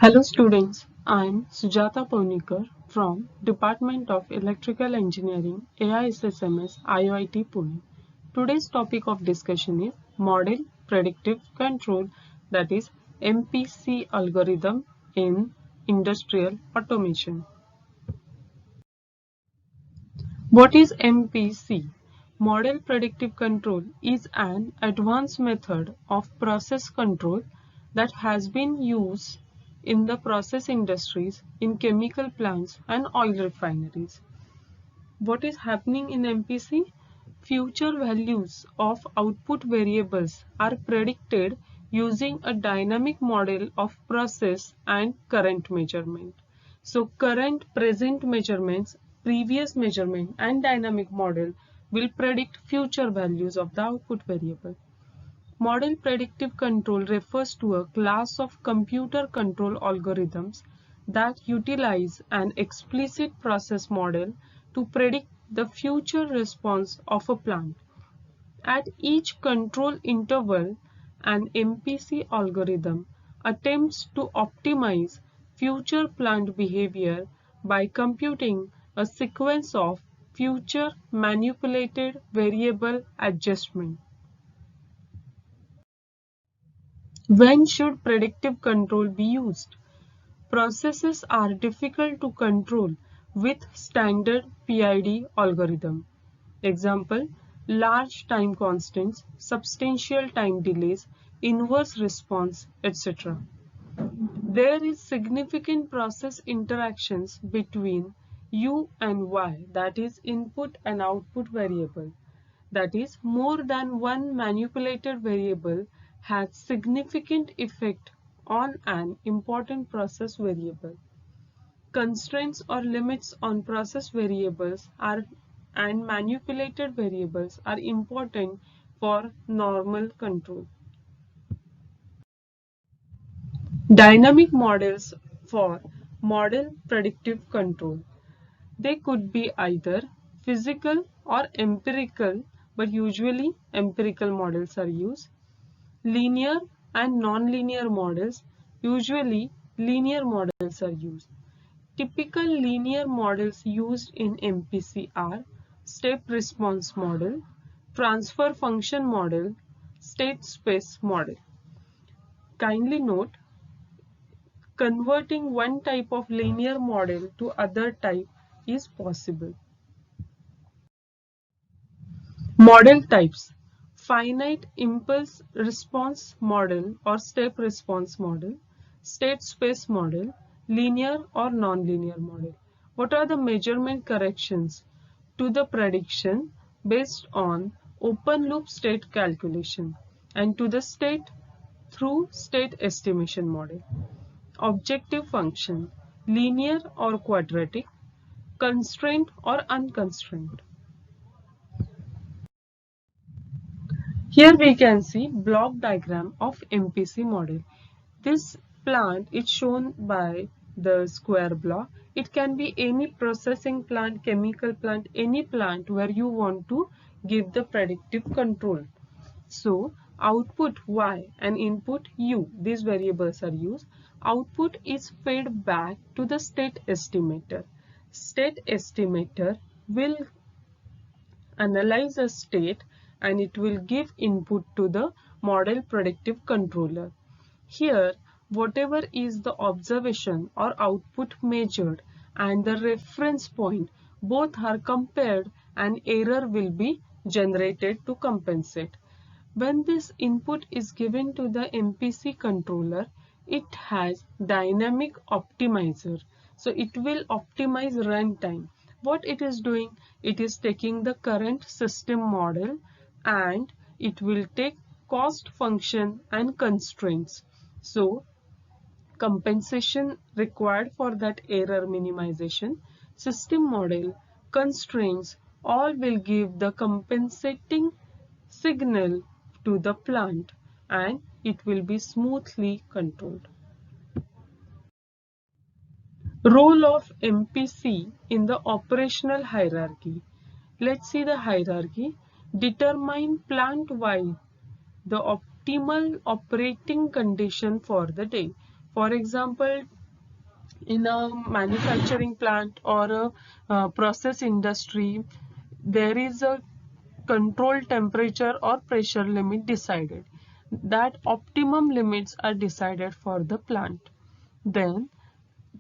Hello students, I am Sujata Paunikar from Department of Electrical Engineering, AISSMS, IIT Pune. Today's topic of discussion is Model Predictive Control, that is MPC algorithm in industrial automation. What is MPC? Model Predictive Control is an advanced method of process control that has been used in the process industries, in chemical plants and oil refineries. What is happening in MPC? Future values of output variables are predicted using a dynamic model of process and current measurement. So current, present measurements, previous measurement and dynamic model will predict future values of the output variable. Model predictive control refers to a class of computer control algorithms that utilize an explicit process model to predict the future response of a plant. At each control interval, an MPC algorithm attempts to optimize future plant behavior by computing a sequence of future manipulated variable adjustment. When should predictive control be used? Processes are difficult to control with standard PID algorithm. Example, large time constants, substantial time delays, inverse response, etc. There is significant process interactions between U and Y, that is input and output variable. That is, more than one manipulated variable has significant effect on an important process variable. Constraints or limits on process variables and manipulated variables are important for normal control. Dynamic models for model predictive control. They could be either physical or empirical, but usually empirical models are used. Linear and non-linear models, usually linear models are used. Typical linear models used in MPC are step response model, transfer function model, state space model. Kindly note, converting one type of linear model to other type is possible. Model types: finite impulse response model or step response model, state space model, linear or non-linear model. What are the measurement corrections to the prediction based on open loop state calculation and to the state through state estimation model? Objective function: linear or quadratic, constraint or unconstrained. Here we can see block diagram of MPC model. This plant is shown by the square block. It can be any processing plant, chemical plant, any plant where you want to give the predictive control. So output Y and input U, these variables are used. Output is fed back to the state estimator. State estimator will analyze a state and it will give input to the model predictive controller. Here, whatever is the observation or output measured and the reference point, both are compared and error will be generated to compensate. When this input is given to the MPC controller, it has dynamic optimizer. So it will optimize runtime. What it is doing? It is taking the current system model and it will take cost function and constraints. So compensation required for that error minimization, system model, constraints, all will give the compensating signal to the plant and it will be smoothly controlled. Role of MPC in the operational hierarchy. Let's see the hierarchy. Determine plant-wide the optimal operating condition for the day. For example, in a manufacturing plant or a process industry, there is a control temperature or pressure limit decided. That optimum limits are decided for the plant. Then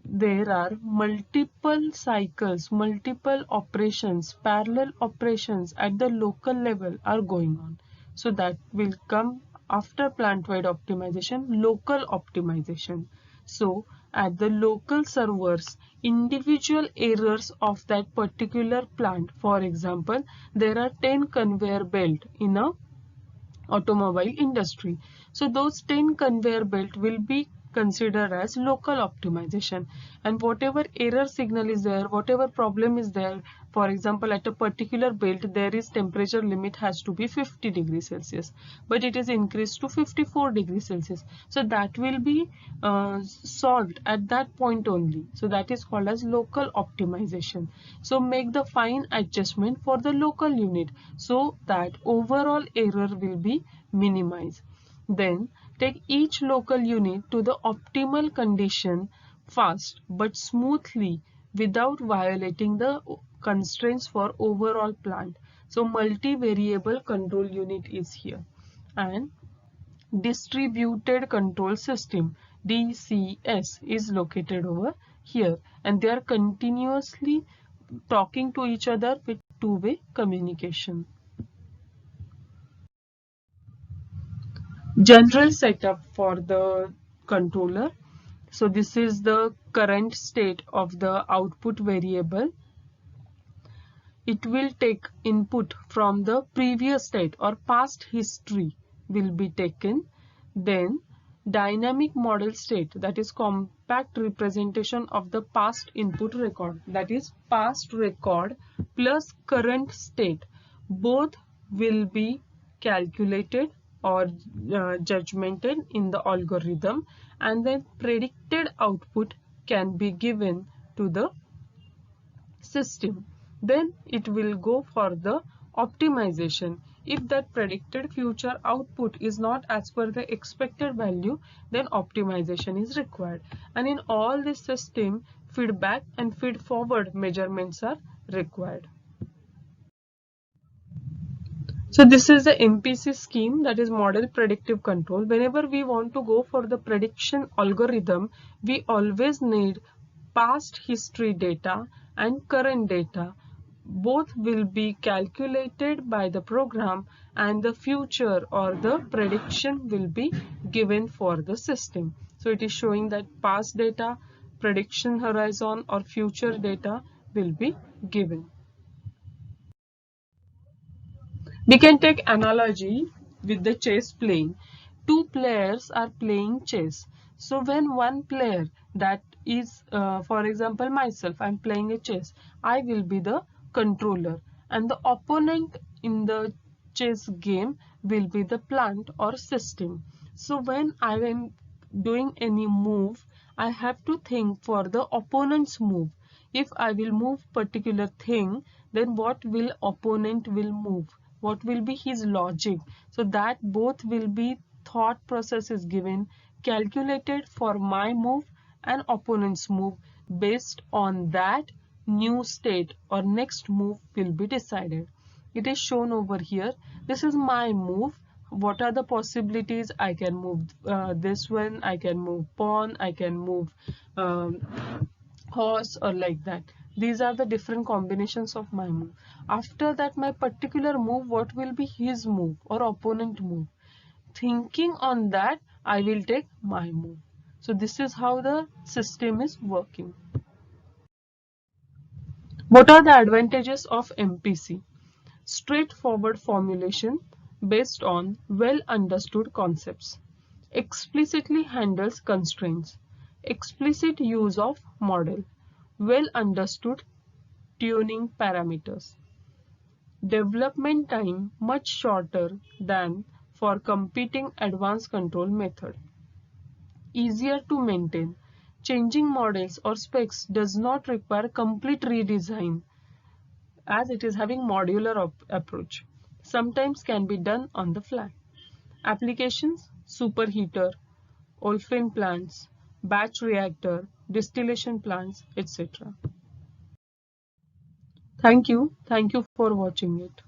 there are multiple cycles, multiple operations, parallel operations at the local level are going on. So that will come after plant-wide optimization, local optimization. So at the local servers, individual errors of that particular plant, for example, there are 10 conveyor belt in a automobile industry. So those 10 conveyor belt will be considered as local optimization, and whatever error signal is there, whatever problem is there, for example at a particular belt there is temperature limit has to be 50 degrees Celsius, but it is increased to 54 degrees Celsius. So that will be solved at that point only. So that is called as local optimization. So make the fine adjustment for the local unit so that overall error will be minimized. Then take each local unit to the optimal condition fast but smoothly without violating the constraints for overall plant. So multi-variable control unit is here, and distributed control system DCS is located over here, and they are continuously talking to each other with two-way communication. General setup for the controller. So this is the current state of the output variable. It will take input from the previous state or past history will be taken. Then dynamic model state, that is compact representation of the past input record, that is past record plus current state, both will be calculated or judgmented in the algorithm, and then predicted output can be given to the system. Then it will go for the optimization. If that predicted future output is not as per the expected value, then optimization is required. And in all this system, feedback and feed forward measurements are required. So this is the MPC scheme, that is model predictive control. Whenever we want to go for the prediction algorithm, we always need past history data and current data. Both will be calculated by the program, and the future or the prediction will be given for the system. So it is showing that past data, prediction horizon or future data will be given. We can take analogy with the chess playing. Two players are playing chess. So when one player, that is for example myself, I'm playing a chess, I will be the controller, and the opponent in the chess game will be the plant or system. So when I am doing any move, I have to think for the opponent's move. If I will move particular thing, then what will opponent will move, what will be his logic. So that both will be thought process is given, calculated for my move and opponent's move. Based on that, new state or next move will be decided. It is shown over here. This is my move. What are the possibilities? I can move this one, I can move pawn, I can move um, horse, or like that. These are the different combinations of my move. After that, my particular move, what will be his move or opponent move? Thinking on that, I will take my move. So this is how the system is working. What are the advantages of MPC? Straightforward formulation based on well understood concepts. Explicitly handles constraints. Explicit use of model. Well understood tuning parameters. Development time much shorter than for competing advanced control method. Easier to maintain. Changing models or specs does not require complete redesign, as it is having modular approach. Sometimes can be done on the fly. Applications: superheater, olefin plants, batch reactor, distillation plants, etc. Thank you. Thank you for watching it.